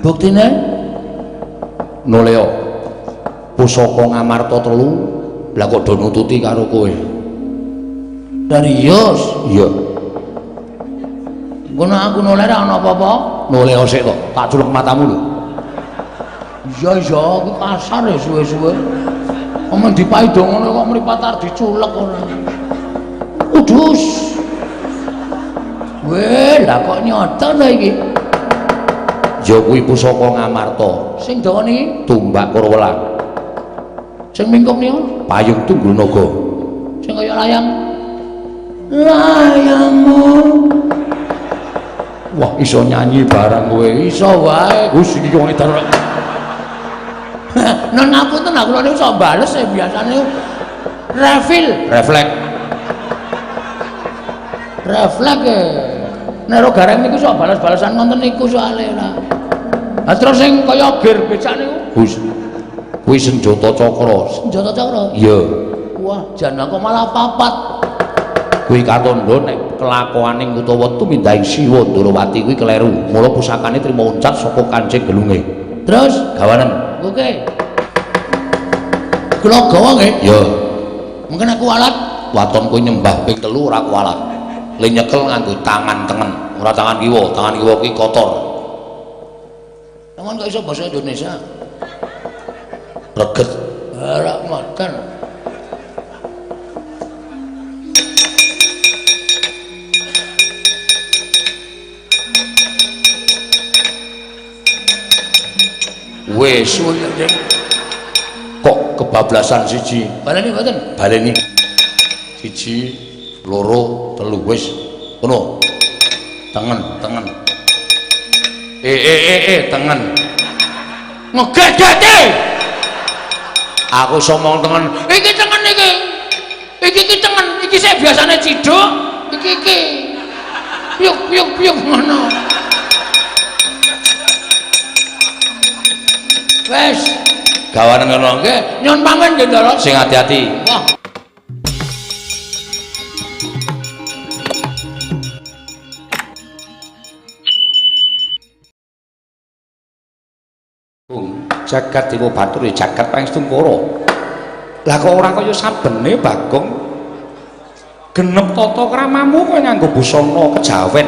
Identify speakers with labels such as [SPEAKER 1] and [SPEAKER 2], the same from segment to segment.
[SPEAKER 1] Buktine Noleo pusaka Ngamarta 3 lah kok do nututi karo kowe. Darius, iya. Ngono aku noleh ra ana apa-apa. Noleh sik kok, tak culek matamu lho. Iya, iki kasar ya suwe-suwe. Omong dipaido ngono kok mripat arep diculek ora. Udus. Weh, lah kok nyoto ta iki? Ya kuwi pusaka Ngamarta. Sing dawa niki Tumbak Kurwelang. Sing mingkup niku Payung Tunggul Naga. Sing kaya layang. Layangmu. Wah, iso nyanyi barang kowe. Iso wae. Wis iki wong edan. Nun ngapunten aku niku iso bales biasane refleks. Nek ro gareng niku iso bales-balesan ngonten niku soalé lah. Lah terus sing kaya gir becak niku. Kuwi Senjata Cakra. Senjata Cakra? Iya. Wah, jan kok malah papat. Kuwi katondo nek kelakuaning utawa tumindahing Siwa Ndrawati kuwi kleru. Mula pusakane trima uncat saka Kancing Gelunge. Terus gawanen. Oke. Kula gawa nggih? Ya. Mungkin aku alat waton kowe nyembah ping 3 ora kualat. Le nyekel nganggo tangan tengen, ora tangan kiwa. Tangan kiwa kuwi kotor. Tangan kok iso basa Indonesia? Reget. Ora makan. Wes kok kebablasan siji. Baleni mboten? Baleni. 1 2 3 wis. Ngono. Tengen. Tengen. Ngegedete. Aku somong tengen. Iki tengen iki. Iki tengen. Iki sik biasane ciduk. Iki. Piuk ngono. Wes, gawanen ngono nggih. Nyuwun pamit nggih, Ndara. Sing hati-hati. Wah. Jagat Dewa Batur ya jagat Pangestu Para. Lah kok ora kaya sabene Bagong. Genep tata kramamu kaya nganggo busana kejawen.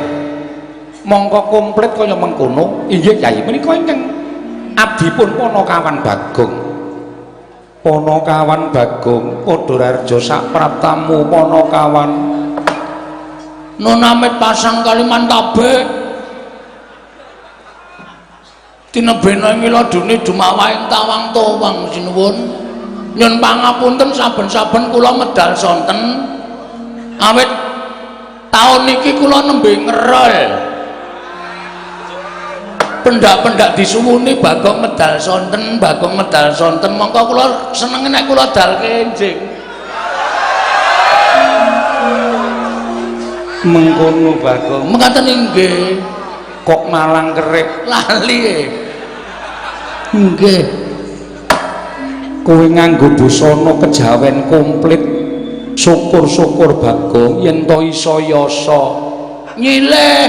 [SPEAKER 1] Mongko komplit kaya mengkono. Inggih Kyai, menika ingkang abdipun Panakawan Bagong. Panakawan Bagong padha rarja sak praptamu Panakawan. Nonamit pasang kaliman tabeh. Tinebena miladune dumawahing tawang towang sinuwun. Nyun pangapunten saben-saben kula medal sonten. Awit taun niki kula nembe ngerol. Pendak-pendak disuwuni Bagong medal sonten, mongko kula seneng nek kula dal kenjing. Mengkono Bagong. Mekaten inggih. Kok malang kerik lali nggih. Kowe nganggo busana kejawen komplit. Syukur-syukur Bagong yen to iso yasa nyilih.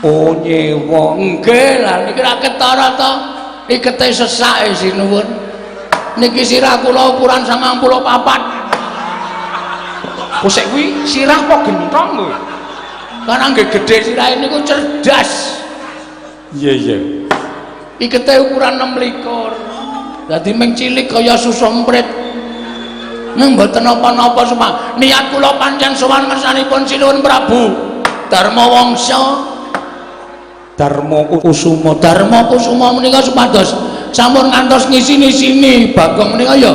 [SPEAKER 1] Oh nyewa nggih lah niki ra ketara to ikete sesake sinuwun niki sirah kula ukuran 94 kok sik kuwi sirah kok gentong lho karena nggih gedhe sirahe niku cerdas iya ikete ukuran 26 dadi ming cilik kaya susemprit nang mboten napa-napa semua niat kula pancen sowan ngersanipun sinuwun Prabu Darma Kusuma menika supados sampun ngantos ngisi-sini Bagong menika ya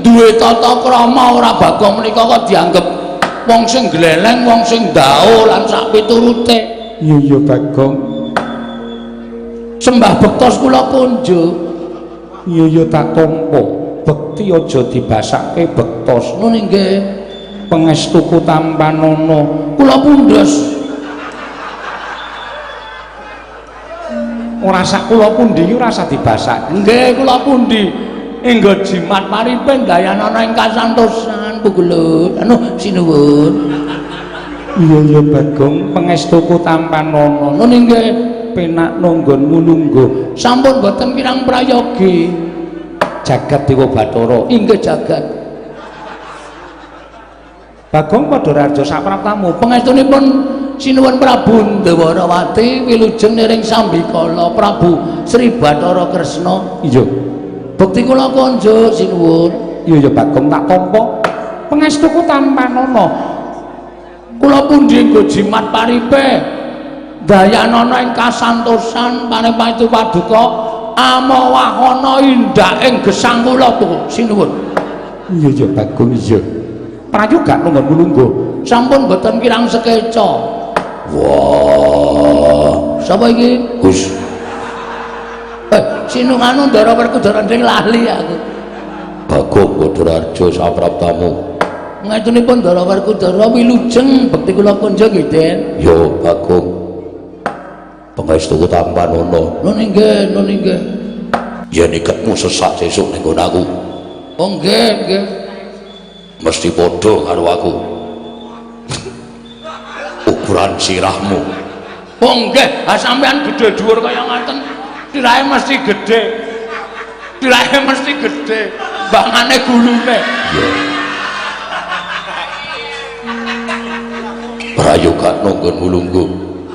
[SPEAKER 1] duwe tata krama ora Bagong menika kok dianggep wong sing gleleng, wong sing ndao lan sak piturute. Iya Bagong. Sembah bektos kula kunjuk. Iya tak tampa. Bekti aja dibasake bektos. Ngono nggih. Pangestuku tampanana. Kula pundhos. Ora sak kula pundi iki ora usah dibasak. Nggih, kula pundi. Enggo jimat paripen dayanana ing kasantosan pugulut. Anu sinuwun. Iya Bagong, pangestuku tampanana. Nun nggih
[SPEAKER 2] penak nonggonmu lungguh.
[SPEAKER 1] Sampun boten kirang prayogi.
[SPEAKER 2] Jagat Dewa Bathara.
[SPEAKER 1] Inggih jagat.
[SPEAKER 2] Bagong Padhararja sapraptamu
[SPEAKER 1] Pangestunipun sinuwun Prabu Ndawarawati wilujeng niring Sambikala Prabu Sri Bathara Kresna.
[SPEAKER 2] Iya.
[SPEAKER 1] Bekti kula konjuk sinuwun.
[SPEAKER 2] Iya ya Bagong tak tampa. Pangestuku tampanana.
[SPEAKER 1] Kula pundi nggo jimat paripe. Dayanana ing kasantosan paring paduka amawahana indah ing gesang kula sinuwun.
[SPEAKER 2] Iya ya Bagong iya. Prayoga nunggu lungguh.
[SPEAKER 1] Sampun boten kirang sekeca. Wah, sapa iki? Gus. Sinunganu Ndara Werkudara nding lali aku. Bagong Padhararja sapraptamu. Ngatunipun Ndara Werkudara wilujeng bekti kula konja nggih, Den. Yo, Bagong. Pangestuku tampanana. Nun inggih, nun inggih. Yen iketmu sesak sesuk ning nggon aku. Oh nggih, nggih. Mesti padha karo aku. Ukuran sirahmu. Oh nggih, ha sampean gedhe dhuwur kaya ngaten. Tirahe mesti gedhe. Tirahe mesti gedhe. Bangane gulune. Prayoga nunggon mulunggu.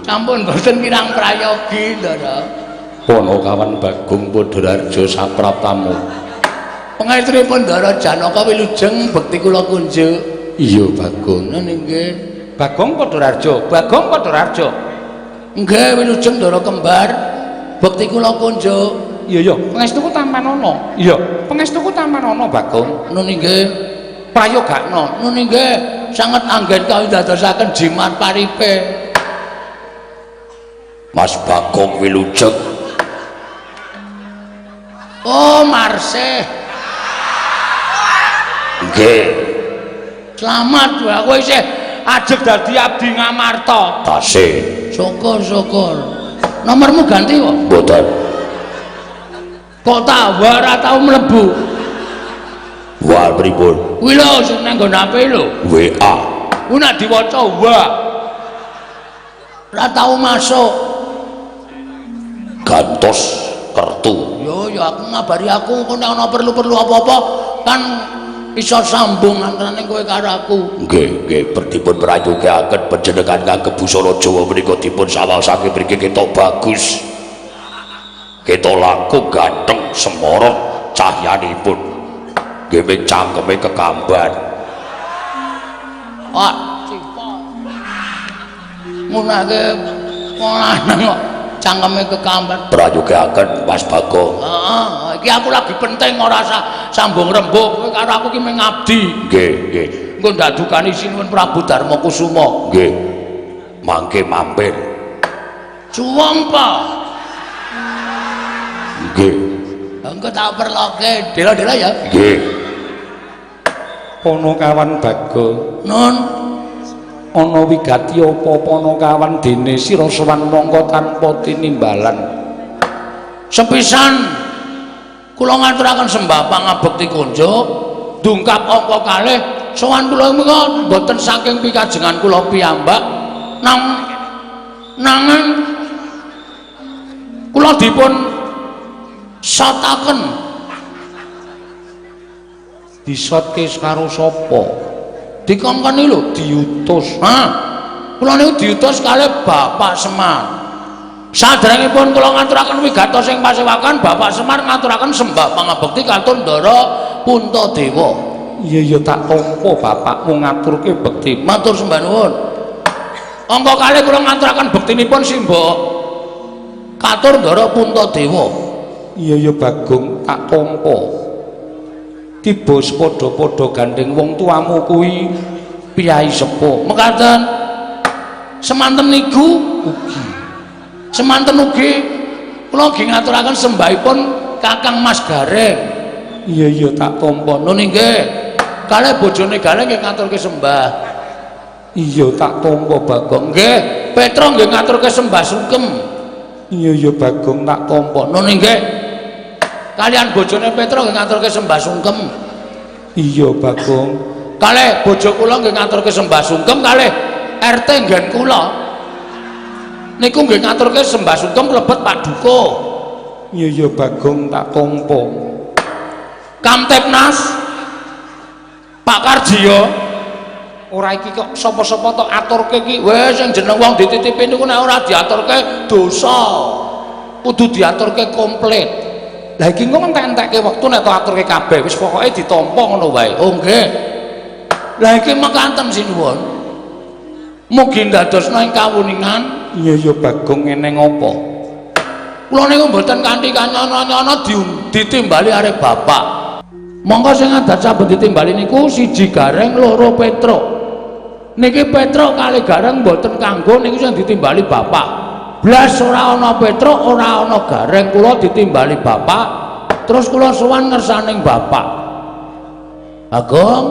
[SPEAKER 1] Sampun boten kirang prayogi, Ndara.
[SPEAKER 2] Panakawan Bagong Padhararja sapraptamu.
[SPEAKER 1] Pangestunipun Ndara Janaka wilujeng bekti kula kunjuk.
[SPEAKER 2] Iya Bagong.
[SPEAKER 1] Nggih.
[SPEAKER 2] Bagong Padhararja, Bagong Padhararja.
[SPEAKER 1] Nggih wilujeng Ndara kembar bekti kula kunjuk.
[SPEAKER 2] Iya ya, pangestuku tampanana. Iya, pangestuku tampanana Bagong.
[SPEAKER 1] Nun inggih.
[SPEAKER 2] Prayogakna.
[SPEAKER 1] Nun inggih. Sanget anggen kawit dadosaken jimat paripe. Mas Bagong wilujeng. Oh, Marsih. Nggih. Selamat wae kowe isih ajeg dadi abdi Ngamarta. Tasih. Syukur-syukur. Nomormu ganti kok? Mboten. Kok tawar ora tau mlebu? Wah, pripun? Kuwi lho sing nang nggon HP lho. WA. Kuwi nek diwaca wa. Ora tau masuk. Gantos kertu. Yo ya aku ngabari aku kok nek ana perlu-perlu apa-apa kan iso sambung antaraning kowe karo aku. Nggih, nggih, dipun prayogaken panjenengan kagem busana Jawa menika dipun sawasake mriki ketok bagus. Ketok laku ganteng semorot cahyanipun. Nggih cangkeme kekamban. Wah, cipok. Munake wong lanang kok cangkeme kekamban. Prayogaken Mas Bagong. Heeh, iki aku lagi penting ora sambung rembug kowe karo aku ki mung ngabdi. Nggih, nggih. Engko ndadukani sinuwun Prabu Darma Kusuma. Nggih. Mangke mampir. Cuwong pa. Nggih. Engko tak perloke, dela-dela ya. Nggih.
[SPEAKER 2] Panakawan Bagong.
[SPEAKER 1] Nun.
[SPEAKER 2] Ana wigati apa Panakawan dene sira sowan mangka tanpa tinimbalan.
[SPEAKER 1] Sepisan kula ngaturaken sembah pangabekti kunjuk dungkap angka kalih sowan kula menika boten saking pikajengan kula piyambak nanging kula dipun sotaken.
[SPEAKER 2] Disotke karo sapa?
[SPEAKER 1] Dikongkoni lho diutus. Hah. Kula niku diutus kalih Bapak Semar. Saderengipun kula ngaturaken wigatos ing pasewakan, Bapak Semar ngaturaken sembah pangabekti kantun Ndara Puntadewa.
[SPEAKER 2] Iya ya tak tampa bapakmu ngaturke bekti.
[SPEAKER 1] Matur sembah nuwun. Angka kalih kula ngaturaken bektinipun simbok katur Ndara Puntadewa.
[SPEAKER 2] Iya ya Bagong tak tampa. Tiba sepadha-padha gandeng wong tuamu kuwi piyai sepuh. Mekaten semanten niku ugi. Semanten ugi kula nggih ngaturaken sembahipun Kakang Mas Gareng. Iya iya tak tampa.
[SPEAKER 1] Nun nggih. Kalih bojone Gareng nggih ngaturke sembah.
[SPEAKER 2] Iya tak tampa Bagong.
[SPEAKER 1] Nggih, Petro nggih ngaturke sembah sungkem.
[SPEAKER 2] Iya iya Bagong tak tampa.
[SPEAKER 1] Nun nggih. Kalian bojone Petro nggih ngaturke sembah sungkem.
[SPEAKER 2] Iya Bagong.
[SPEAKER 1] Kalih bojo kula nggih ngaturke sembah sungkem kalih RT nggen kula. niku nggih ngaturke sembah sugeng klebet Pak Duko.
[SPEAKER 2] Iya Bagong tak tampa.
[SPEAKER 1] Kamtipnas Pak Karjiyo
[SPEAKER 2] Ora iki kok sapa-sapa tok aturke iki.
[SPEAKER 1] wis sing jeneng wong dititipi niku nek ora diaturke dosa. Kudu diaturke komplit.
[SPEAKER 2] Lah iki engko entek-entekke wektu nek tok aturke kabeh wis pokoke ditampa ngono wae.
[SPEAKER 1] Oh nggih. Lah iki mekaten sinuwun. Mugi ndadosna ing kawuningan.
[SPEAKER 2] Iya ya Bagong eneng apa?
[SPEAKER 1] Kula niku mboten kanthi kanyono-nyono ditimbali arek bapak. Monggo sing adat saben ditimbali niku 1 Gareng 2 Petruk. Niki Petruk kali Gareng mboten kanggo niku sing ditimbali bapak. Blas ora ana Petruk, ora ana Gareng, kula ditimbali bapak. Terus kula sowan ngersaning bapak. Agung.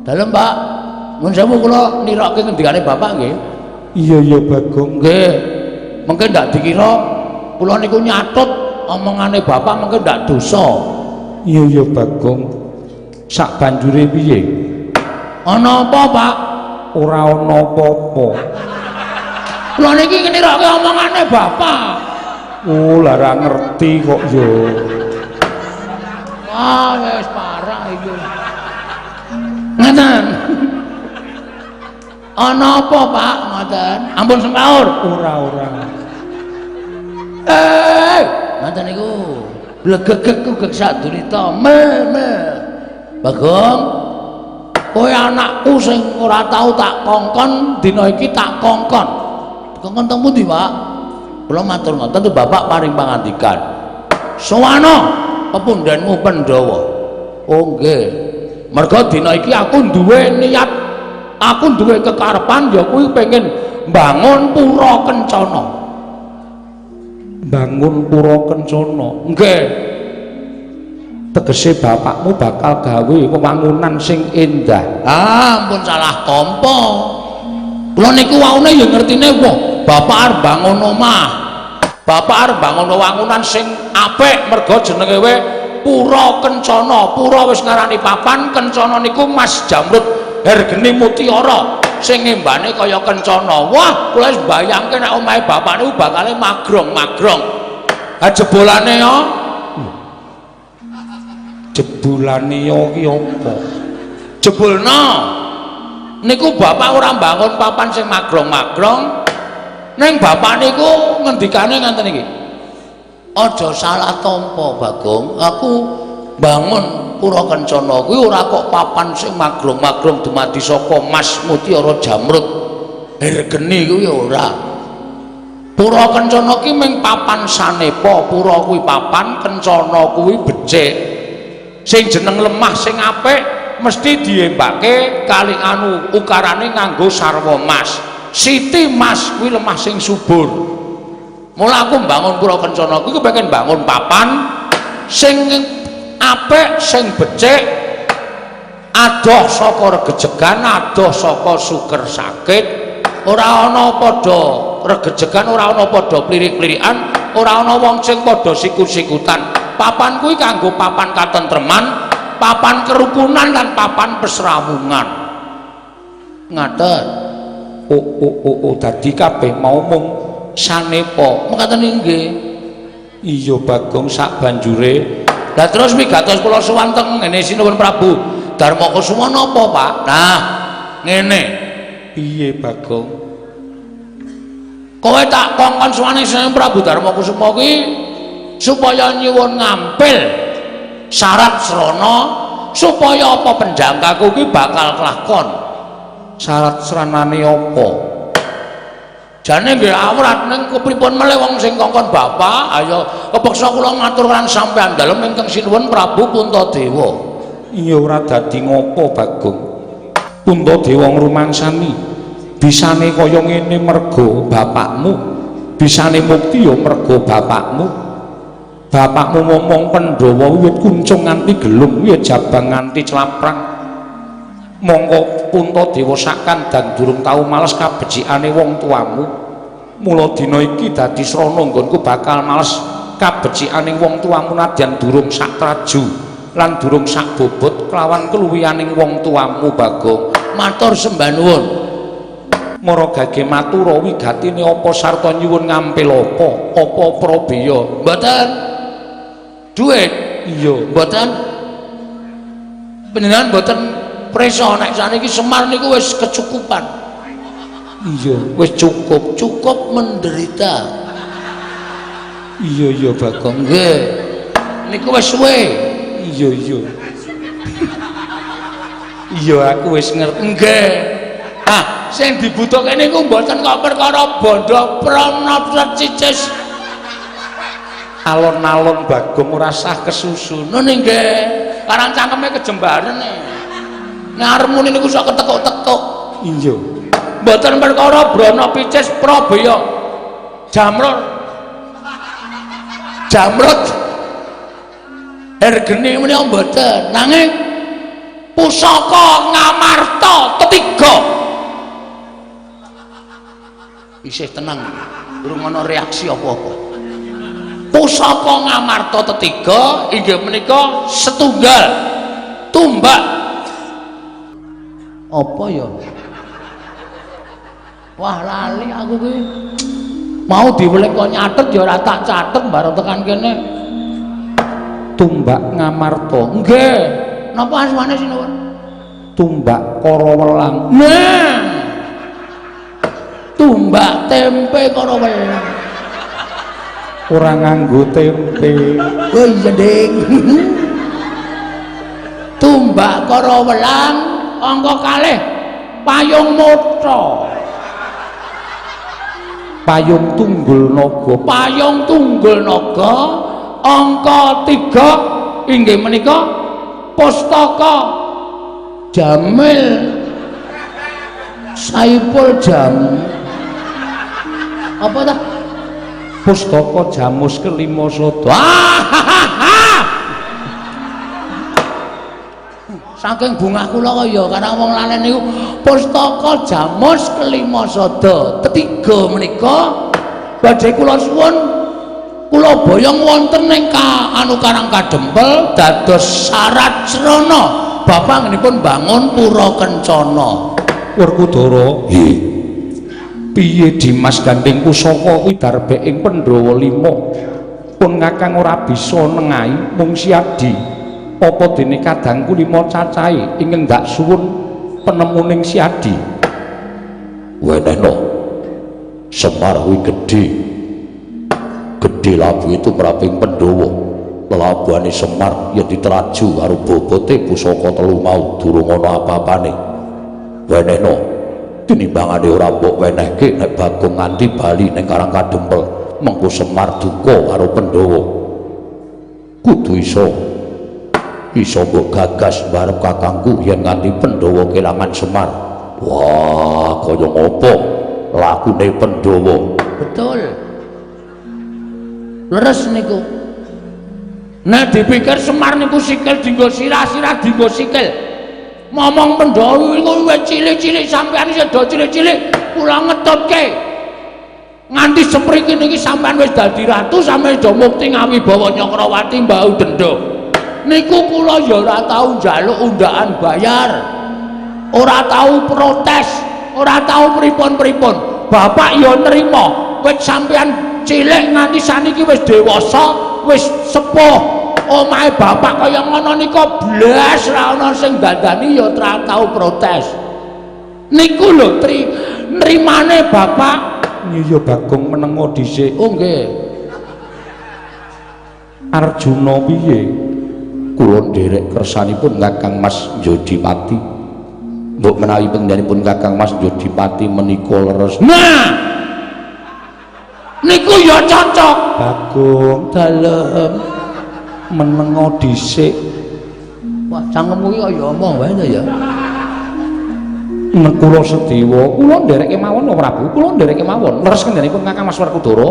[SPEAKER 1] Dalem, Pak. Mun sewu kula nirokke ngendikane bapak nggih.
[SPEAKER 2] Iya ya Bagong.
[SPEAKER 1] Nggih. Mengke ndak dikira kula niku nyatut omongane bapak mengke ndak dosa.
[SPEAKER 2] Iya ya Bagong. Sak banjure piye?
[SPEAKER 1] Ana apa, Pak?
[SPEAKER 2] Ora ana apa-apa.
[SPEAKER 1] Kula niki nirokke omongane bapak.
[SPEAKER 2] Oh, lara ngerti kok ya.
[SPEAKER 1] Wah, wis parah iki. Ngaten. Ana apa, Pak? Ngoten. Ampun semaur.
[SPEAKER 2] Ora.
[SPEAKER 1] Ngoten niku. Blegegek ku gek sadurita. Me. Bagong. Kowe anakku sing ora tau tak kongkon, dina iki tak kongkon. Kongkon teng pundi, Pak? Kula matur ngoten tuh Bapak paring pangandikan. Sowana pepundhenmu Pandhawa. Oh nggih. Mergo dina iki aku duwe niat, aku duwe kekarepan ya kuwi pengen mbangun Pura Kencana.
[SPEAKER 2] Bangun Pura Kencana.
[SPEAKER 1] Nggih.
[SPEAKER 2] Tegese bapakmu bakal gawe wewangunan sing endah.
[SPEAKER 1] Ampun salah tampa. Kula niku waune ya ngertine wong, bapak arep bangun omah. Bapak arep bangun wewangunan sing apik mergo jenenge we Pura Kencana. Pura wis ngarani papan, Kencana niku Mas Jamrut Hergeni Mutiara sing ngembane kaya Kencana. Wah, kula wis bayangke nek omahe bapak niku bakale magrong-magrong. Ha jebolane ya
[SPEAKER 2] Jebulane yo ki apa?
[SPEAKER 1] jebulna niku bapak ora mbangun papan sing magrong-magrong ning bapak niku ngendikane ngoten iki. Aja salah tampa Bagong, aku bangun Pura Kencana kuwi ora kok papan sing magrong-magrong dumadi saka Mas Mutiara Jamrut Hergeni kuwi ora. Pura Kencana ki mung papan sanepa, pura kuwi papan, Kencana kuwi becik. Sing jeneng lemah sing apik mesti diembake kali anu ukarane nganggo sarwa mas. Siti Mas kuwi lemah sing subur. Mula aku mbangun Pura Kencana kuwi kepengin bangun papan sing apik, sing becik, adoh saka regejegan, adoh saka suker sakit, ora ana padha regejegan, ora ana padha plirik-plirikan, ora ana wong sing padha sikut-sikutan. Papan kuwi kanggo papan katentreman, papan kerukunan lan papan pesrawungan. Ngaten.
[SPEAKER 2] Oh, dadi kabeh mau mung sanepa.
[SPEAKER 1] Mekaten nggih.
[SPEAKER 2] Iya Bagong sak banjure.
[SPEAKER 1] Lah terus wigatos kula sowan teng ngene Sinuwun Prabu Darmakusuma napa, Pak? Nah, ngene.
[SPEAKER 2] Piye Bagong?
[SPEAKER 1] Kowe tak kongkon sowane Sinuwun Prabu Darmakusuma kuwi supaya nyuwun ngampil syarat srana supaya apa penjangkaku ki bakal kelakon.
[SPEAKER 2] Syarat sranane apa?
[SPEAKER 1] Jane nggih awrat ning kepripun melih wong sing kongkon bapak, ayo kepeksa kula ngaturaken sampean dalem ingkang Sinuwun Prabu Puntadewa.
[SPEAKER 2] Iya ora dadi ngopo Bagong. Puntadewa ngrumangsani bisane kaya ngene mergo bapakmu, bisane mukti ya mergo bapakmu. Bapakmu ngomong Pandhawa wiwit kuncung nganti gelung, wiwit jabang nganti celaprang. Mongko Puntadewa sakandang durung tau males kabecikane wong tuamu. Mula dina iki dadi srana nggonku bakal males kabecikane wong tuamu nadyan durung sak traju lan durung sak bobot kelawan keluwihaning wong tuamu Bagong.
[SPEAKER 1] Matur sembah nuwun.
[SPEAKER 2] Mara gage matura wigatine apa sarta nyuwun ngampil apa Prabeya
[SPEAKER 1] mboten duit
[SPEAKER 2] iya
[SPEAKER 1] mboten panjenengan mboten presa nek saniki Semar niku wis kecukupan
[SPEAKER 2] iya
[SPEAKER 1] wis cukup menderita
[SPEAKER 2] iya Bagong
[SPEAKER 1] nggih niku wis suwe
[SPEAKER 2] iya iya aku wis ngerti
[SPEAKER 1] nggih sing dibutuhke niku mboten kok perkara bondo pranapsa cicis
[SPEAKER 2] alon-alon Bagong ora sah kesusun
[SPEAKER 1] nggih karang cangkeme kejembaren nek arep muni niku sok ketekuk-tekuk
[SPEAKER 2] iya
[SPEAKER 1] mboten perkara brana picis Prabeya jamrut hergene menika mboten nanging pusaka ngamarta ketiga isih tenang durung ana reaksi apa-apa pusaka ngamarta ketiga inggih menika setunggal tumbak apa ya wah lali aku ki mau diwelik kok nyatet ya ora tak catet bareng tekan kene
[SPEAKER 2] tumbak ngamarta
[SPEAKER 1] nggih napa asmane sinuwun
[SPEAKER 2] tumbak Karawelang
[SPEAKER 1] nah tumbak tempe Karawelang
[SPEAKER 2] ora nganggo tempe
[SPEAKER 1] oh iya ding tumbak Karawelang angka kalih payung moco
[SPEAKER 2] payung
[SPEAKER 1] tunggul naga angka 3 inggih menika pustaka Jamil Saipul Jam apa dah
[SPEAKER 2] pustaka Jamus kelima Sada
[SPEAKER 1] saking bungah kula kaya karena wong lalen niku pustaka Jamus kelima Sada ketiga menika badhe kula suwun kula boyong wonten ing Karang Kadempel dados syarat srana bapaknipun bangun Pura Kencana
[SPEAKER 2] Werkudara piye Dimas Gandeng Pusaka kuwi darbe ing Pandhawa 5 pun Kakang ora bisa nengahi mung Siadi apa dene kadangku 5 cacahe ingkang ndak suwun penemuning Siadi
[SPEAKER 1] wenehno Semar kuwi gedhe labu itu meraping Pandhawa labuhane Semar yen diteraju karo bobote pusaka 3 mau durung ana apa-apane wenehno tinimbangane ora mbok wenehke nek Bagong nganti bali ning Karang Kadempel mengko Semar duka karo Pandhawa kudu iso mbok gagas barep kakangku yen nganti Pandhawa kelangan Semar wah kaya ngopo lakune Pandhawa betul leres niku nek dipikir Semar niku sikil dinggo sirah dinggo sikil momong Pandhawa iku wis cilik-cilik sampean sedo cilik-cilik kula ngetutke nganti sepriki niki sampean wis dadi ratu sampeyan do mukti ngawibawa Nyakrawati mbau denda niku kula ya ora tau njaluk undakan bayar ora tau protes ora tau pripun-pripun bapak ya nrimo wis sampean cilik nganti saniki wis dewasa wis sepuh omahe bapak kaya ngono nika blas ra ana sing dandani ya ora tau protes niku lho nrimane bapak
[SPEAKER 2] iya Bagong menengo dhisik
[SPEAKER 1] oh nggih
[SPEAKER 2] Arjuna piye
[SPEAKER 1] kula nderek kersanipun Kakang Mas Jodipati mbok menawi pendhanipun Kakang Mas Jodipati menika leres nah niku ya cocok
[SPEAKER 2] Bagong
[SPEAKER 1] dalem
[SPEAKER 2] menengo dhisik
[SPEAKER 1] wah cangkemmu iki kaya omong wae to ya
[SPEAKER 2] nek kula Sedewa kula ndereke mawon Prabu kula ndereke mawon leres kendhanipun Kakang Mas Werkudara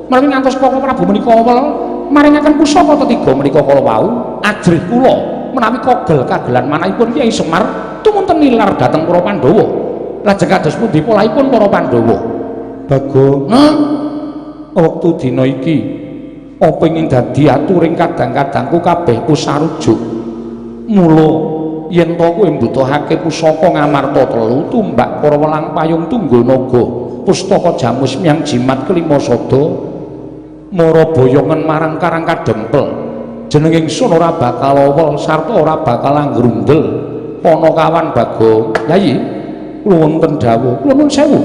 [SPEAKER 2] menawi ngantos Kakang Prabu menika awel maringaken pusaka ketiga menika kala wau ajrih kula menawi kogel kagelan manahipun Kyai Semar tumunten nilar dhateng para Pandhawa lajeng kados pundi polahipun para Pandhawa Bagong wektu dina iki apa ingin dadi aturing kadang-kadangku kabeh usarujuk mula yen to kowe mbutuhake pusaka ngamarta 3 tumbak para welang payung tunggul naga pustaka jamus miang jimat kelima sada mara boyongan marang karang kadempel jeneng ingsun ora bakal awel sarta ora bakal anggrundel Panakawan Bagong Yayi kula wonten dawuh kula nuwun sewu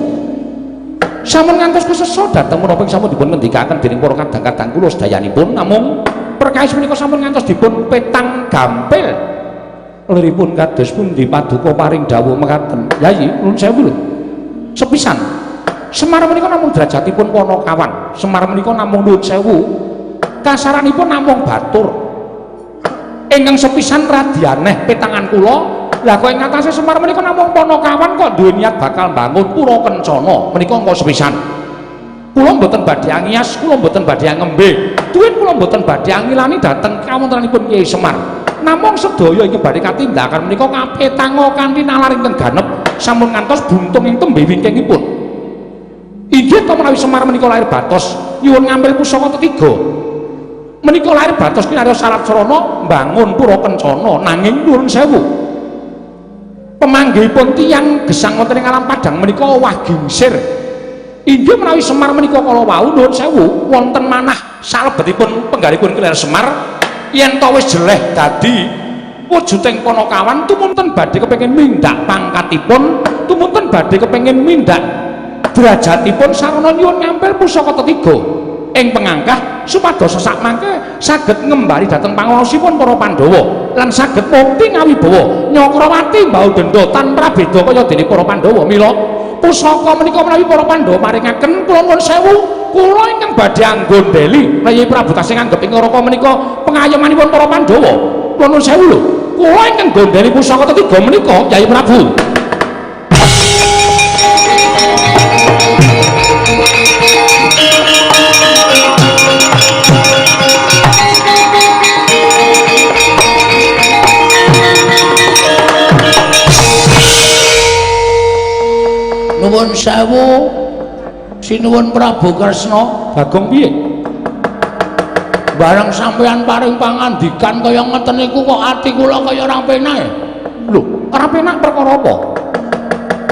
[SPEAKER 2] sampun ngantos kesesa dhateng menapa sampun dipun ngendikaken dening para kadang-kadang kula sedayanipun namung perkawis menika sampun ngantos dipun petang gampil liripun kados pundi paduka paring dawuh mekaten Yayi nuwun sewu lho sepisan Semar menika namung derajatipun Panakawan Semar menika namung nuwun sewu kasaranipun namung batur ingkang sepisan radyaneh petangan kula lah kok ing ngatasé Semar menika namung Panakawan kok duwe niat bakal bangun pura kencana menika engko sepisan kula mboten badhe angias kula mboten badhe ngembe duwin kula mboten badhe angilani dhateng kawontenanipun Kyai Semar namung sedaya iki badhe katindakan menika kapetanga kanthi nalar ingkang ganep sampun ngantos buntung ing tembe wingkingipun inggih to menawi Semar menika lair batos nyuwun ngambil pusaka ketiga menika lair batos kinarya syarat sarana mbangun pura kencana nanging nuwun sewu pemanggihipun tiyang gesang wonten ing alam padang menika wah gingsir inggih menawi Semar menika kala wau nuwun sewu wonten manah salebetipun penggalipun Kiler Semar yen to wis jeleh dadi wujuding Panakawan tumunten badhe kepengin mindhak pangkatipun tumunten badhe kepengin mindhak derajatipun sarana nyuwun ngambil pusaka ketiga ing pengangkah supados sak mangke saged ngembali dhateng pangaosipun para Pandhawa lan saged mukti ngawibawa Nyakrawati mbau denda tanpa beda kaya dene para Pandhawa mila pusaka menika menawi para Pandhawa maringaken kula nuwun sewu kula ingkang badhe anggondeli Kyai Prabu tasih nganggep ing raka menika pengayomanipun para Pandhawa kula nuwun sewu lho kula ingkang gondeli pusaka ketiga menika Kyai Prabu
[SPEAKER 1] nuwun sewu sinuwun Prabu Kresna
[SPEAKER 2] Bagong piye
[SPEAKER 1] bareng sampeyan paring pangandikan kaya ngeten niku kok ati kula kaya ora penak
[SPEAKER 2] lho ora penak perkara apa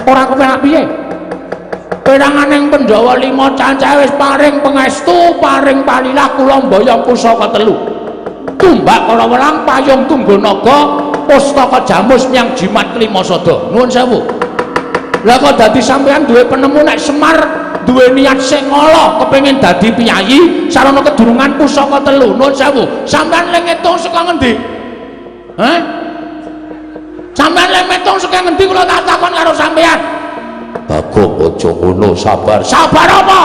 [SPEAKER 2] ora kepenak piye
[SPEAKER 1] peranganing Pandhawa 5 cacahe wis paring pangestu paring palilah kula mboyong pusaka 3 tumbak kala welang payung tunggul naga pustaka jamus miang jimat kelima sada nuwun sewu lah kok dadi sampean duwe penemu nek Semar duwe niat sing ala kepengin dadi piyayi sarana kedurungan pusaka 3 nuwun sewu sampean lek ngitung saka ngendi heh sampean lek ngitung saka ngendi kula tak takon karo sampean Bagong aja ngono sabar sabar apa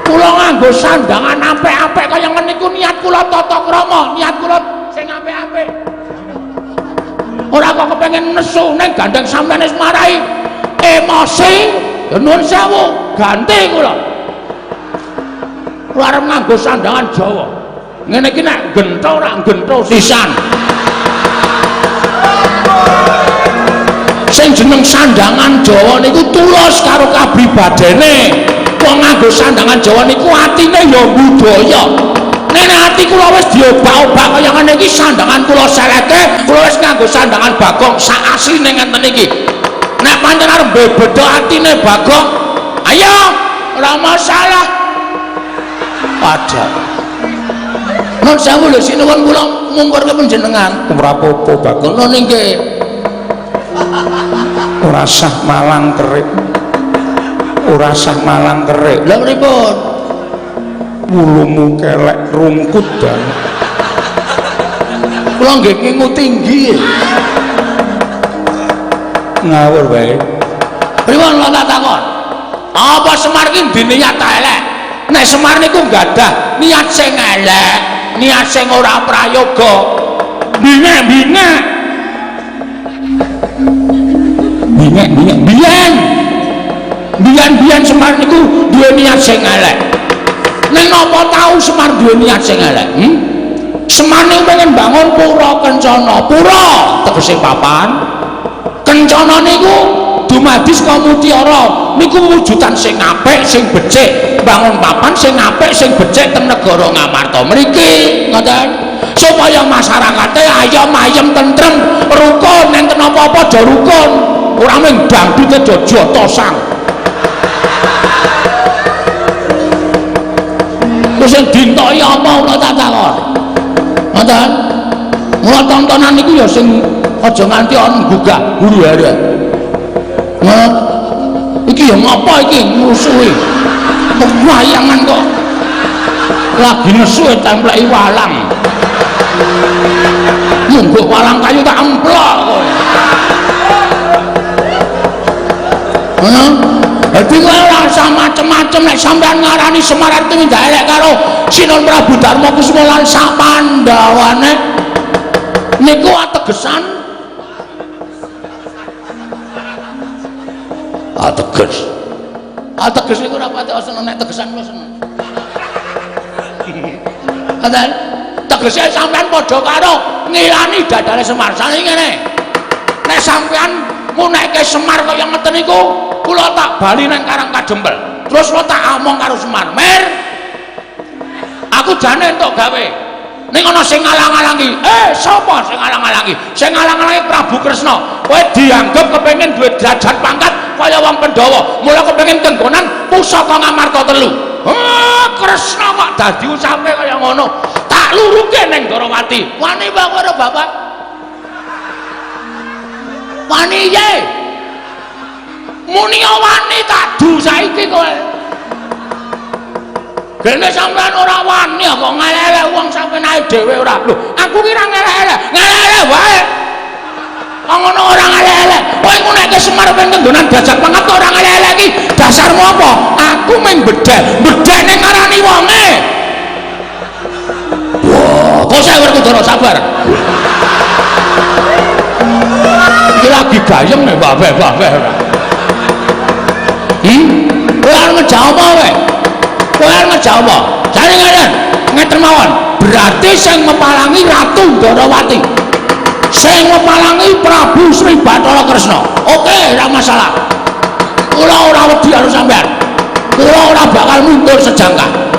[SPEAKER 1] kula nganggo sandangan apik-apik kaya ngene iku niat kula tata krama niat kula sing apik-apik ora kok kepengin nesu ning gandeng sampeyan wis marai emosi ya nuwun sewu ganti kula arep nganggo sandangan Jawa ngene iki nek gentho ora gentho sisan sing jeneng sandangan Jawa niku tulus karo kabribadene wong nganggo sandangan Jawa niku atine ya budaya nek ati kula wis diobak-obak kaya ngene iki sandangan kula seleke kula wis nganggo sandangan Bagong sak asline ngenten iki nek pancen arep beda atine Bagong ayo ora masalah padha nun sewu lho sinuwun kula mungkurke panjenengan
[SPEAKER 2] ora apa-apa Bagong
[SPEAKER 1] ngono nggih
[SPEAKER 2] ora sah malang kerik ora sah malang kerik
[SPEAKER 1] lha pripun
[SPEAKER 2] wulumu kelek rungkut dan
[SPEAKER 1] kula nggih ngingu tinggi
[SPEAKER 2] ngawur wae
[SPEAKER 1] pripun kula tak takon apa Semar ki diniat ta elek nek Semar niku gadah niat sing elek niat sing ora prayoga bingek-bingek biyen Semar niku duwe niat sing elek nek napa tau Semar duwe niat sing elek Semar niku pengen bangun pura kencana pura tegese papan kencana niku dumadi saka mutiara
[SPEAKER 2] niku wujudan sing apik sing becik bangun papan sing apik sing becik teng negara Ngamarta mriki ngoten supaya masyarakate ayem tentrem rukun enten apa-apa aja rukun ora mung dangdut aja jotosang terus sing dintoki apa kula tak takon ngoten mula tontonan niku ya sing aja nganti ana gugah huru-hara iki ya ngapa iki musuhi wayangan kok lagi nesu templeki walang munggo walang kayu tak emplok kok dadi kowe ora usah macem-macem nek sampean ngarani Semar itu ndak elek karo Sinuhun Prabu Darmakusuma lan sak Pandhawane niku ategesan ateges niku ora pati seneng nek tegesan kok seneng ngoten tegese sampean padha karo ngilani dadane Semar saiki ngene nek sampean munekke Semar kaya ngeten niku kula tak bali nang Karang Kadempel terus kula tak omong karo Semar Mir aku jane entuk gawe ning ana sing ngalang-alangi sapa sing ngalang-alangi sing ngalang-alangi Prabu Kresna kowe dianggep kepengin duwe derajat pangkat kaya wong Pandhawa mula kepengin tenggonan pusaka Ngamarta 3 Kresna kok dadi usape kaya ngono tak luruke ning Darawati wani karo bapak wani ye muni wani tak du saiki kowe gene sampean ora wani kok ngelelek wong sampean ae dhewe ora lho aku kira ngelelek wae ngono ora ngelelek kowe ngunekke Semar ben tenggonan derajat pangkat ora ngelelek iki dasarmu apa aku mung bedhek ning ngarani wonge wah kok saya Werkudara sabar iki lagi gayeng nek babeh ora kowe arep ngejawab wae kowe arep ngejawab jane ngeten mawon berarti sing mepalangi Ratu Darawati sing mepalangi Prabu Sri Bathara Kresna oke ora masalah kula ora wedi karo sampean kula ora bakal mundur sejangkah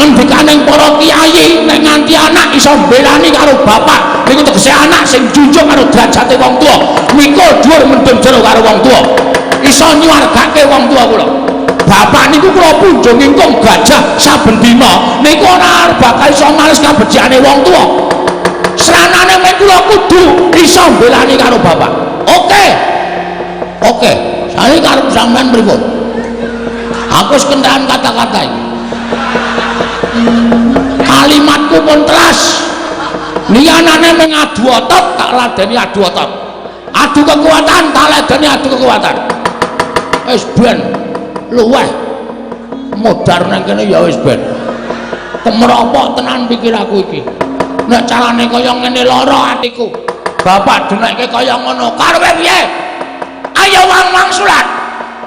[SPEAKER 2] ngendikaning para kiai nek nganti anak iso mbelani karo bapak niku tegese anak sing junjung karo derajate wong tuwa mikul dhuwur mendem jero karo wong tuwa iso nyuwargake wong tuwa kula bapak niku kula punjung ingkung gajah saben dina niku ora bakal iso males kabejane wong tuwa seranane mek kula kudu iso mbelani karo bapak oke saiki karo sampean pripun aku wis kentaan kata-kata iki kalimatku pun telas liyanane meng adu otot tak ladeni adu otot adu kekuatan tak ladeni adu kekuatan wis ben luweh modar nang kene ya wis ben kemeropok tenan pikir aku iki nek carane kaya ngene lara atiku bapak denekke kaya ngono karepe piye ayo wang-wangsulan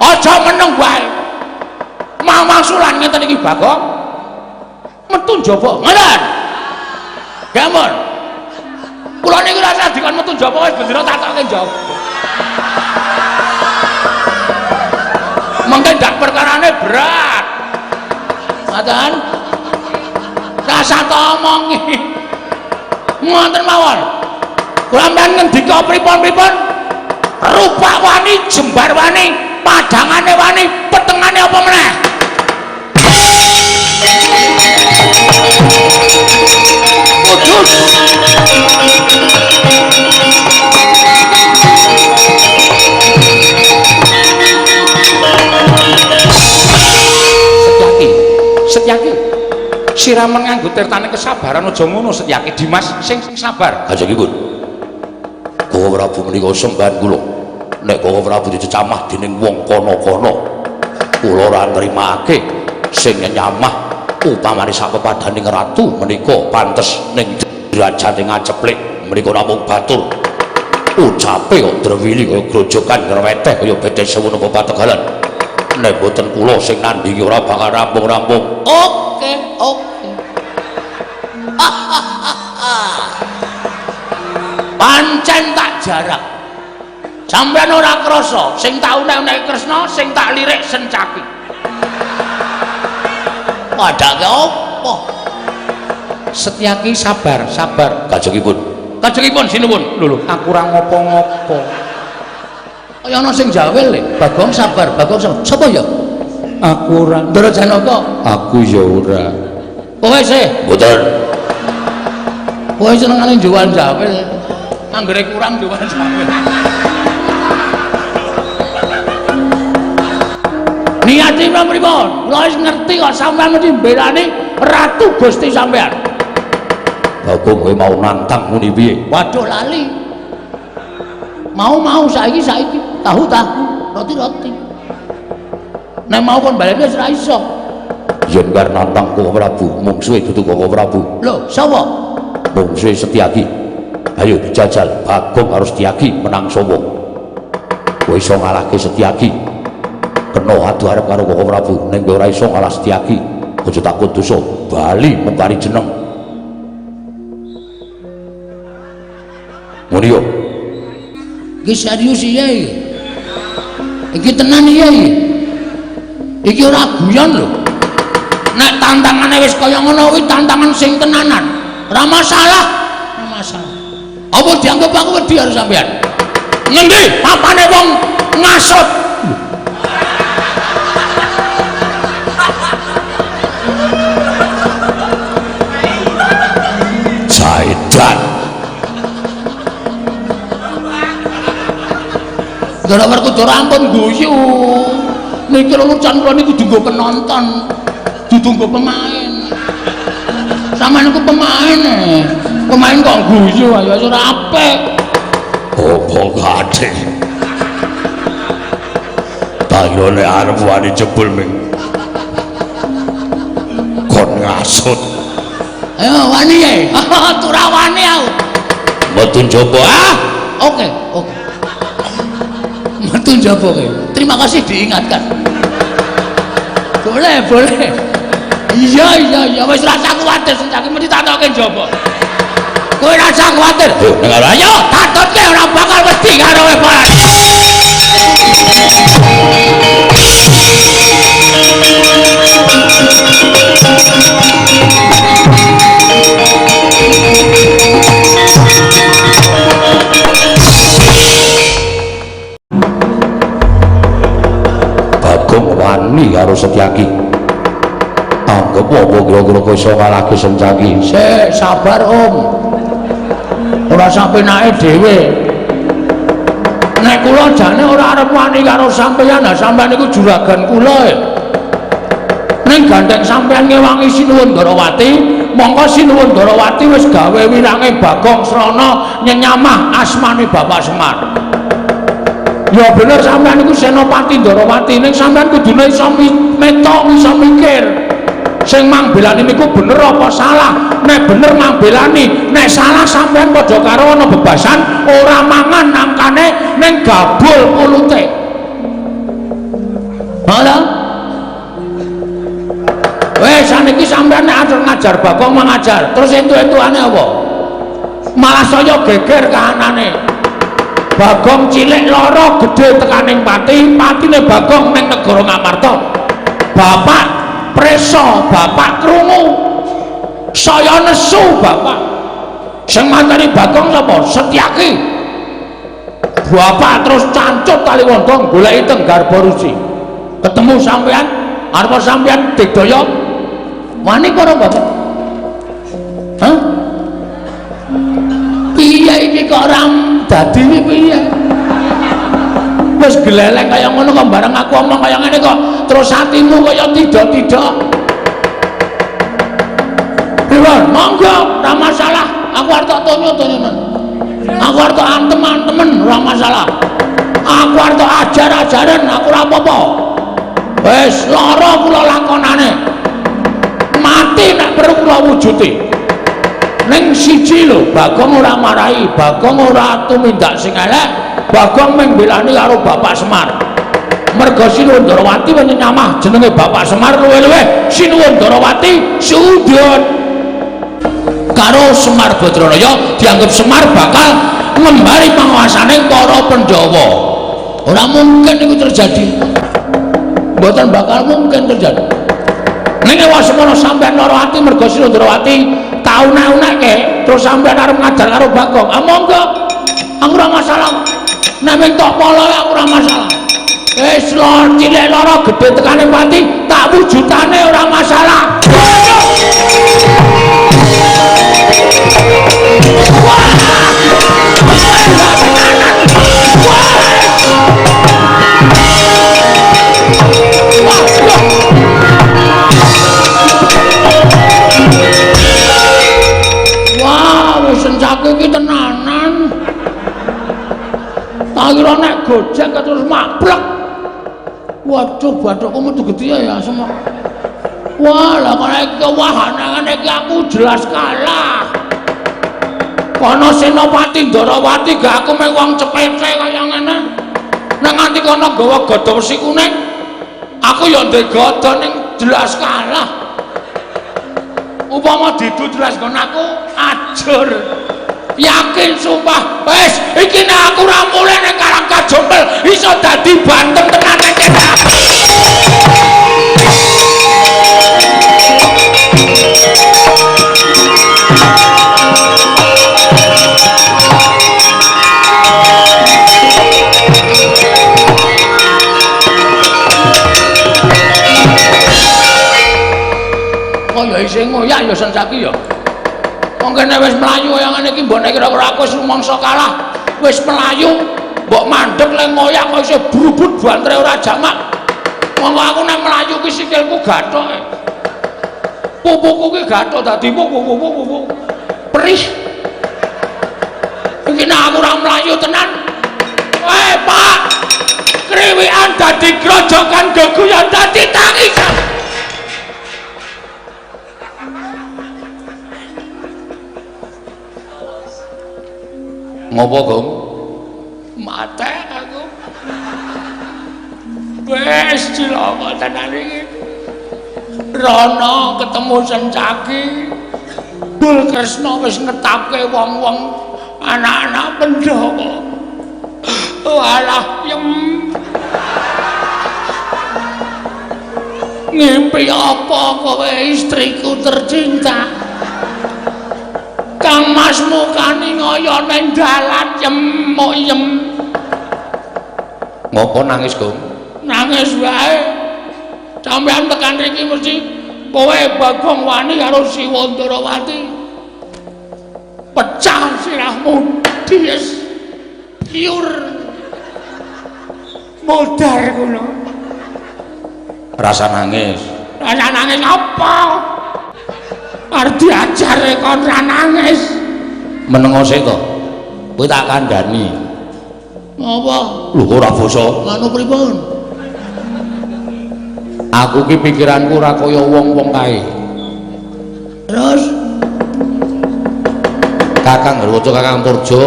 [SPEAKER 2] aja meneng wae wang-wangsulan ngeten iki Bagong metu njaba ngoten gampun kula niku rasa dikon metu njaba wis bendera tak tokke njaba mungkin dak perkarane berat ngoten rasa to omongi ngoten mawon kula mben ngendika pripun-pripun rupa wani jembar wani padangane wani petengane apa meneh kudus Setyaki siraman nganggo tirtane kesabaran aja ngono Setyaki Dimas sing sabar kajengipun Kowe Prabu menika sembahan kula nek Kowe Prabu dicecamah dening wong kono-kono kula ora nrimake sing nyamah upamane sapepadaning ratu menika pantes ning derajate ngaceplik menika namung batur ucape kok drewili kaya grojokan ngreweteh kaya bedhe sewu napa pategalan nek boten kula sing nandingi ora bakal rampung-rampung oke pancen tak
[SPEAKER 1] Sampeyan ora krasa, sing tak unek-unek Kresna, sing tak lirik Sencaki. Padake apa?
[SPEAKER 2] Setyaki sabar, sabar.
[SPEAKER 1] Kajengipun. Kajengipun sinuwun.
[SPEAKER 2] Lho, aku ora ngopo-ngopo.
[SPEAKER 1] Kaya ana sing jawel le, Bagong sabar, Bagong sabar. Sapa ya?
[SPEAKER 2] Aku ora.
[SPEAKER 1] Ndara Janaka.
[SPEAKER 2] Aku ya ora.
[SPEAKER 1] Kowe sih?
[SPEAKER 2] Mboten.
[SPEAKER 1] Kowe senengane jual jawel. Anggere kurang jual jawel. Niatipun pripun? Kula wis ngerti kok sampeyan mesti mbelani ratu Gusti sampeyan.
[SPEAKER 2] Bagong kowe mau nantang muni piye?
[SPEAKER 1] Waduh lali. Mau saiki tahu roti. Nek mau kon balene wis ra iso.
[SPEAKER 2] Yen kar nantang Koko Prabu, mungsuhe dudu Koko Prabu.
[SPEAKER 1] Lho, sapa?
[SPEAKER 2] Mungsuhe Setyaki. Ayo dijajal Bagong harus Setyaki menang sapa? Kowe iso ngalahke Setyaki. Kena adu arep karo Koko Prabu, ning kowe ora iso ngalah Setyaki. Aja takut dosa, bali mungkari jeneng. Ngono yo.
[SPEAKER 1] Iki serius iya iki. Iki tenan iya iki. Iki ora guyon lho. Nek tantangane wis kaya ngono kuwi tantangan sing tenanan. Ora masalah. Ora masalah. Apa dianggap aku wedi karo sampean? Ngendi papane wong ngasut?
[SPEAKER 2] Jaidan.
[SPEAKER 1] Gara-gara kudu rampun guyu. Niki lho can kula niku kudu nggo penonton, dudu nggo pemain. Sampeyan niku pemain. Pemain kok guyu ayo ora apik.
[SPEAKER 2] Apa gade? Tayone arep wani jebul ming. Kon ngasut.
[SPEAKER 1] Ayo wani ya. Ora wani aku.
[SPEAKER 2] Mboten coba ah.
[SPEAKER 1] Oke. Metu njaba kowe. Terima kasih diingatkan. Boleh. Iya, wis rasa kuwatir Sencaki mesti tak tokke njaba. Kowe rasa kuwatir. Ayo, tatutke ora bakal mesti karo kowe barang.
[SPEAKER 2] Wani karo Setyaki. Anggep apa kira-kira kowe iso ngalahke Sencaki?
[SPEAKER 1] Sik, sabar Om. Ora sampe naik dhewe. Nek kula jane ora arep wani karo sampeyan, nah sampeyan niku juragan kula. Ning gandeng sampeyan ngewangi Sinuwun Darawati, mongko Sinuwun Darawati wis gawe wirange Bagong Srana nyenyamah asmane Bapak Semar. Ya bener sampean niku Senopati Darawati, ning sampean kudune iso metok, iso mikir. Sing mang belani niku bener apa salah? Nek bener mang belani, nek salah sampean padha karo ana bebasan ora mangan nangkane ning gabul kulute. Halo? Wes saniki sampean nek ngajar Bagong mengajar, terus entu-entuane apa? Malah saya geger kahanane. Bagong cilik loro gede tekaning patine Bagong ning negara Ngamarta. Bapak preso, bapak krungu. Saya nesu bapak. Sing mantani Bagong sapa? Setyaki. Bapak terus cancut tali wondong goleki teng Garbarusi. Ketemu sampean, arep sampean digdaya. Wani karo bapak. Hah? Piye iki kok ora dadi piye? Wis glelek kaya ngono kok bareng aku omong kaya ngene kok terus atimu kaya tidak. Dewan, monggo, ora masalah. Aku arep tak tonyo-tonyonan. Aku arep tak antem-antemen, ora masalah. Aku arep tak ajar-ajaran, aku ora apa-apa. Wis lara kula lakonane. Mati nek perlu kula wujude. Ning siji lho, Bagong ora marahi, Bagong ora tumindak sing elek, Bagong mung mbelani karo Bapak Semar. Merga Sinuwun Darawati nyamah jenenge Bapak Semar luwe-luwe Sinuwun Darawati sudut karo Semar Badranaya dianggep Semar bakal ngembari panguasane para Pandhawa. ora mungkin itu terjadi. Mboten bakal mungkin terjadi. Ning Wasemana sampean lara ati mergo Sri Ndrawati tau nek-nekke terus sampean arep ngajar karo Bagong. Ah monggo. Aku ora masalah. Nek mung tok polo aku ora masalah. Wis lor cilik lara gedhe tekane pati tak wujudane ora masalah. Wah, wis sencake iki tenanan. Tak kira nek gojek terus maplek. Waduh, bathukku metu gedhe ya semua. Wah, lah kok nek kewahanan iki aku jelas kalah. Kono Senopati Ndarawati gak aku mek wong cepete kaya ngene. Nek nganti kono gawa gada wesi kuning, aku ya ndek gada ning jelas kalah. Upama didu jelas kon aku ajur. Yakin sumpah, wis iki nek aku ra mulih ning Karang Kajompel iso dadi banteng tenan nek kaya isih ngoyak ya sencaki ya. Mungkin wis mlayu kaya ngene iki mbok nek kira-kira aku wis rumangsa kalah, wis mlayu mbok mandeg le ngoyak kok isih brubut bantre ora jamak. Monggo aku nek mlayu ki sikilku gathok. Pupuku ki gathok dadi pupu. Perih. Iki nek aku ora mlayu tenan. Pak. Kriwikan dadi grojokan geguyon dadi tangisan. Ngopo, Gong? Mate aku. Wis cilaka tenan iki. Rana ketemu Sencaki. Dul Kresna wis ngetapke wong-wong anak-anak Pandhawa. Walah yem. Ngimpi apa kowe istriku tercinta? Kang Mas mukane ngaya ning dalan yem. Ngopo nangis, Gong? Nangis wae. Sampeyan tekan riki mesti kowe Bagong wani karo Siwa Ndarawati. Pecah sirahmu dies. Piur. Modar kula. Rasa nangis. Rasa nangis apa? Arep diajare kon ra nangis. Menengo sik to. Kowe tak kandhani. Apa? Lho ora basa. Anu pripun? Aku ki pikiranku ora kaya wong-wong kae. Terus Kakang Garwaca Kakang Turjo,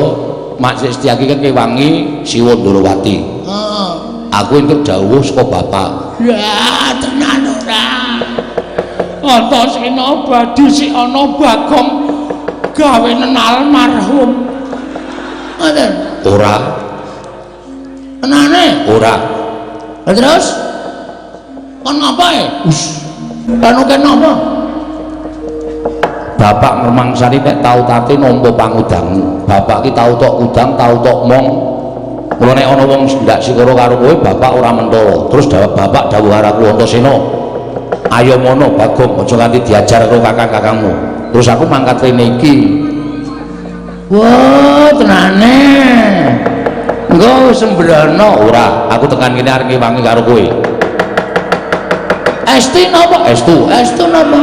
[SPEAKER 1] Mak Sestyaki kan kewangi Siwa Ndarawati. Heeh. Aku entuk dawuh saka bapak. Ya tenan ora. Antasena badhe sik ana Bagong gawe nenal marhum. Ngoten. Ora. Tenane? Ora. Lah terus? Kon ngapae? Anu kene apa? Bapak ngemangsani nek tau tate nampa pangudangmu. Bapak ki tau tok udang, tau tok mong. Mula nek ana wong ndak sikara karo kowe, bapak ora mentala. Terus bapak dawuh karo aku Antasena. Ayo mono Bagong aja nganti diajar karo kakang-kakangmu. Terus aku mangkat rene iki. Wah, tenane. Engko sembrono ora, aku tekan kene arep ngewangi karo kowe. Esti napa? Estu napa?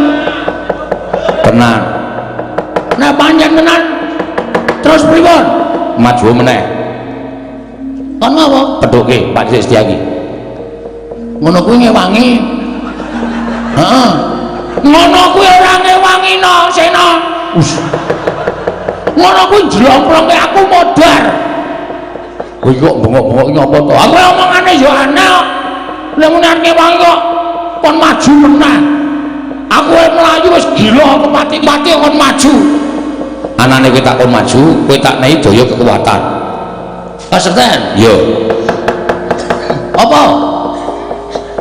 [SPEAKER 1] Tenan. Nek pancen tenan. Terus pripun? Maju meneh. Kon apa? Peduke Pak Sestyaki. Ngono kuwi ngewangi. Heeh. Ngono kuwi ora ngewangino, Sena. Ngono kuwi jlomplongke aku modar. Kowe kok bengok-bengok nyapa to? Aku omongane yo aneh kok. Nek muni ngewangi kok kon maju meneh. Aku mlayu wis gila kepati-pati kon maju. Anane kowe tak kon maju, kowe tak nehi daya kekuatan. Paserten? Yo. Apa?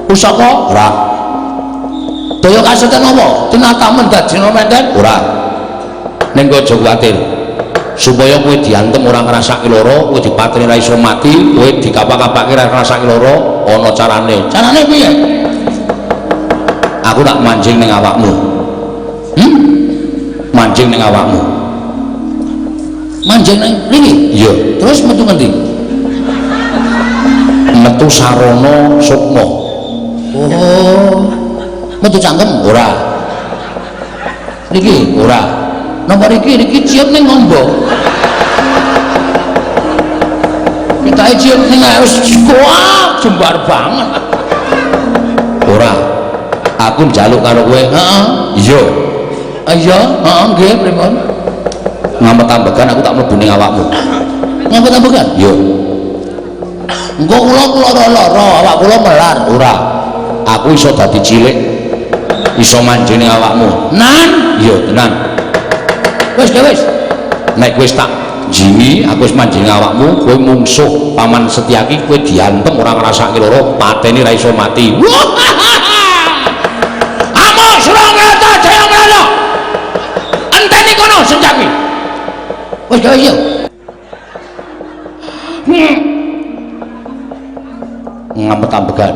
[SPEAKER 1] Pusaka? Ora. Daya kasetan apa? Tinatamen dadi menten? Ora. Ning aja kuwatir. Supaya kowe diantem ora ngrasake lara, kowe dipateni ra iso mati, kowe dikapak-kapake ra ngrasake lara, ana carane. Carane piye? Aku tak mancing ning awakmu. Mancing ning awakmu. Mancing ning mriki? Iya. Terus metu ngendi? Metu sarana sukma. Oh. Metu cangkem ora. Niki ora. Napa niki cium ning ngombo. Kita cium ning wis kuat jembar banget. Ora. Aku njaluk karo kowe. Heeh. Iya. Iya, heeh nggih pripun? Ngampet-ambekan aku tak mlebu ning awakmu. Ngampet-ambekan? Iya. Engko kula lara-lara, awak kula melar. Ora. Aku iso dadi cilik. Iso manjing ning awakmu. Nan? Iya, tenan. Wis, nek wis tak jini aku wis manjing awakmu, kowe mungsuh paman Setyaki, kowe diantem ora ngrasake lara, pateni ra iso mati. Amo Surakarta Jaya Mrana. Enteni kono Setyaki. Wis gawe yo. Ngampet-ambekan.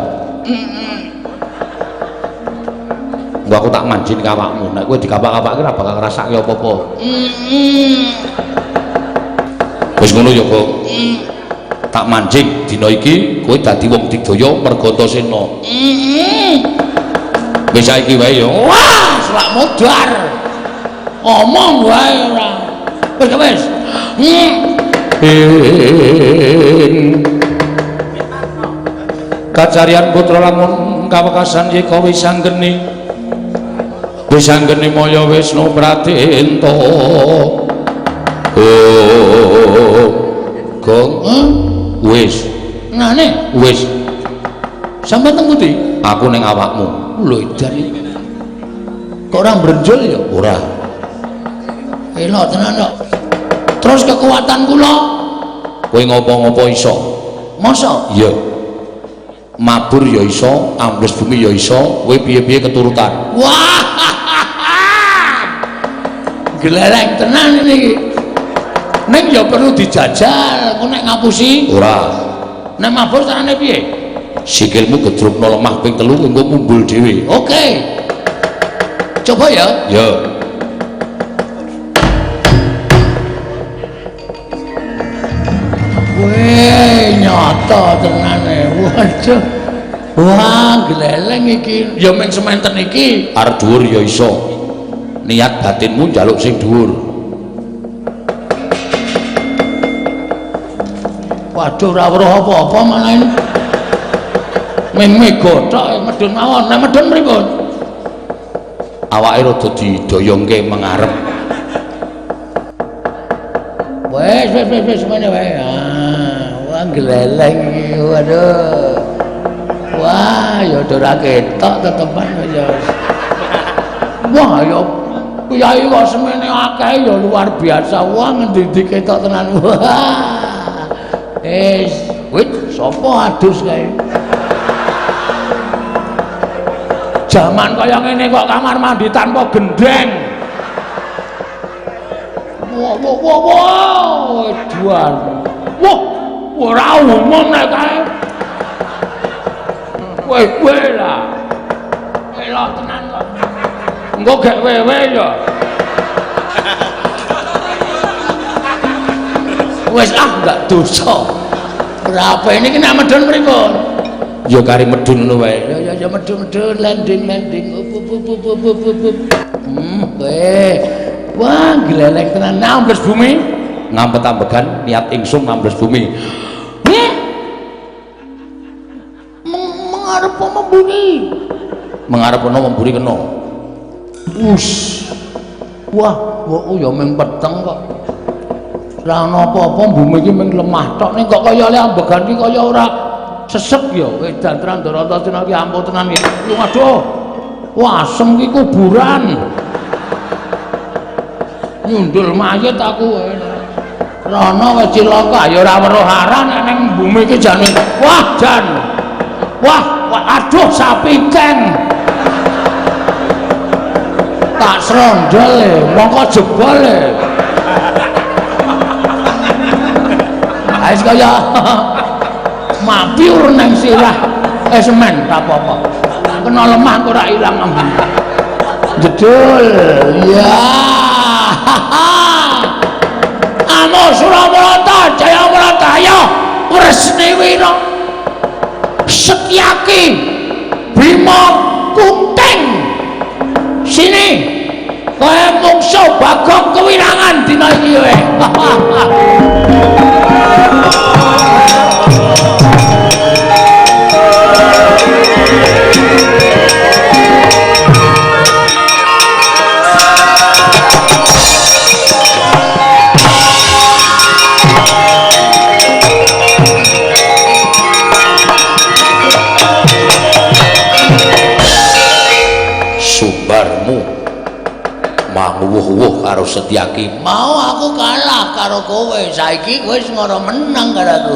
[SPEAKER 1] Gua aku tak manjing ke awakmu, nek kowe dikapak-kapake ora bakal ngrasake apa-apa. Wis ngono ya, Kok. Tak manjing dina iki kowe dadi wong digdaya merga Antasena. Wis saiki wae ya. Wah, selak modar. Omong wae ora. Wis. Kacarian putra lamun kawekasan yeka wis anggeni. Wis anggeni Maya Wisnu Pratenta. Gong, wis. Ngene? Wis. Sampe teng pundi? Aku ning awakmu. Lho edan iki. Kok ora mbrenjol ya? Ora. Elok tenan kok. Terus kekuatan kula kowe ngopo-ngopo iso. Masa? Iya. Mabur ya iso, ambles bumi ya iso, kowe piye-piye keturutan. Wah! Gelereng tenan iki. Ning ya perlu dijajal, kok nek ngapusi? Ora. Nek mabur carane piye? Sikilmu gedrukno lemah ping 3 engko mumbul dhewe. Oke. Coba ya? Ya. Weh, nyata tenane. Waduh. Wah, gleleng iki. Ya mung sementen iki. Arep dhuwur ya iso. Niat batinmu njaluk sing dhuwur. Waduh, ora weruh apa-apa malah ini. Ming gothok medun mawon. Nek medun pripun? Awake rada didoyongke mengarep. Wes semene wae. Wah gleleng iki. Waduh. Wah, ya ora ketok tetepan ya. Wah, ya kiai kok semene akeh ya luar biasa. Wah, ngendi ketok tenan. Wah. Wit, sapa adus kae? Jaman kaya ngene kok kamar mandi tanpa gendeng. Wow, edan. Wah, ora umum nek kae. Kowe lah. Elok tenan kok. Engko gek wewe ya. Wis enggak dosa. Berapa ini kena medun pripun? Ya kari medun ngono wae. Ya medun landing. Wah, gleleng tenan ambles bumi. Ngampet-ambekan niat ingsun ambles bumi. Mengarep memburi. Mengarep ana memburi kena. Wah, ya mung peteng kok. Ora ana apa-apa bumi iki mung lemah tok ning kok kaya le ambegan iki kaya ora sesek ya. Edan tenan Antasena iki ampun tenan iki. Waduh. Wah, asem iki kuburan. Nyundul mayit aku. Rono wis cilaka ya ora weruh aran ning bumi iki jane. Wah, jan. Wah, aduh sapi keng. Tak serondol mongko jebol wis kaya mapiur nang sirah semen tak apa-apa kena lemah kok ora ilang jedul ya amo Suramarata Jayamarata ayo Wresniwira Setyaki Bima Kunting sini kowe mungsuh Bagong kewirangan dina iki kowe Subarmu manguwuh-wuh karo Setyaki mau aku kalah karo kowe saiki kowe wis ngara menang karo aku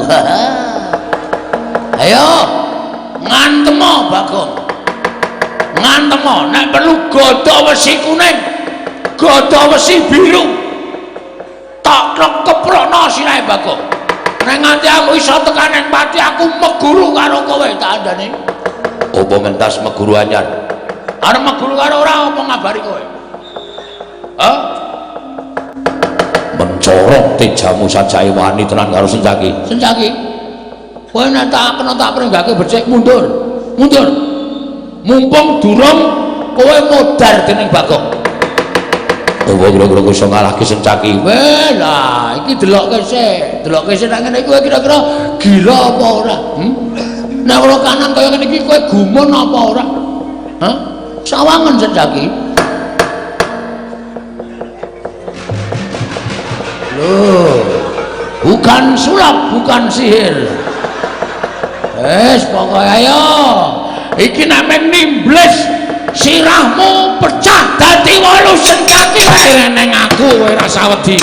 [SPEAKER 1] ayo ngantemo Bagong ngantemo nek perlu gada wesi kuning gada wesi biru tak keprokno sirahe Bagong nek nganti aku iso tekan ning pati aku meguru karo kowe tak andani apa mentas meguru anyar arep meguru karo ora apa ngabari kowe ha mencorok tejamu sajae wani tenan karo Setyaki kowe nek tak kena tak pringgake becik mundur mumpung durung kowe modar dening Bagong kowe kira-kira iso ngalahke Setyaki weh lah iki delokke sik nang ngene iki kowe kira-kira gila apa ora nek ora kanan kaya ngene iki kowe gumun apa ora ha sawangan Setyaki loh bukan sulap bukan sihir pokoknya ayo iki namanya nimbles sirahmu pecah dadi 8 Setyaki neng aku kowe rasa wedi